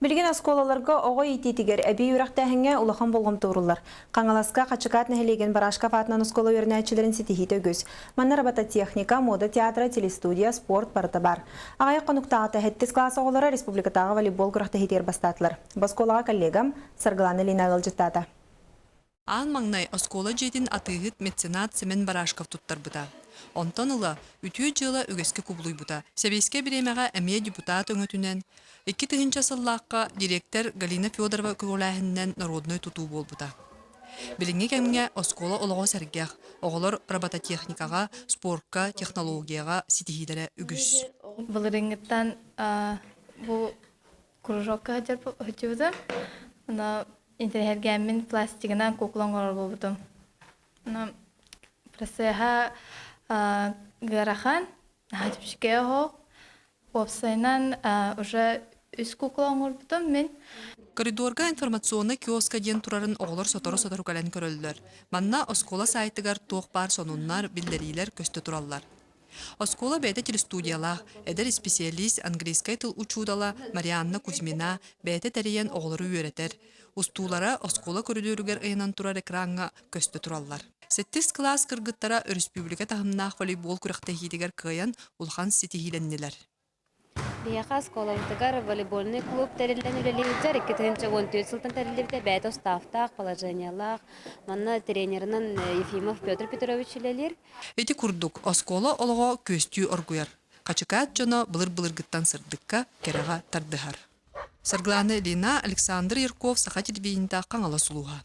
Билген осколаларга оғой итетигер әбей үрақтәхіңе улахан болғым туырулар. Қаңаласка қачықат нәхелеген барашқа фатынан оскола өрнәчілерін сетихит өгіз. Манна робототехника, мода театра, телестудия, спорт барыты бар. Ағай қонуқтағы тәхеттес класс оғылары республикатағы волейбол күрақта хитер бастатылар. Басколаға коллегам Саргаланы Лина Ғылжыттады. Аан маңнай оскола жетин атыгыт меценат Семен Барашков туттар бұта. Онтан ыла үтүү жылы үгеске кублуй бута. Себейске биремеға әмие депутат өңөтүнен, 2 сыллаққа директор Галина Федорова көголәһіннен народной тутуу бол бута. Билинге кәмге оскола олого сәргех, оғылар робототехникаға, спортқа, технологияға ситихилері үгіс. Бұлырыңыттан бұл кружокка хөтчебудым. Интерхергәмін пластигынан куклон ғорор болбудым. Пресеха гарахан, хатипшке хоқ, опсайнан уже үс куклон ғорбудым мен. Коридорга информационный киоска ден турарын оғылар сотору кәлін көрілдер. Манна оскола сайтыгар тоқ бар сонуннар билдерилер көсті тураллар. Оскола бәйті телестудиялақ, әдір специалист английскай тыл учудала Марианна Кузьмина бәйті тәрейен оғылары үйретер. Устулара оскола коридоргар айынан турар экранға көсті тураллар. 7 класс кыргыттара республика тағымнақ волейбол күріқті хидігер кыян улхан сетихиленнелер. Бияқа осколалықтығар волейбольный клуб тәрелден үлелейдер. 2014 сылтын тәрелдерде бәйті оставтақ, положениялақ, манна тренерінің Ефимов Петр Петрович үлелер. Эти курдук оскола олого көстүү оргуяр. Качыкаат жоно былыр-былыргыттан сырдыкка кереға тардыхар. Саргланы Лина, Александр Ярков, Саха телевидениеда Қаңала Сулуға.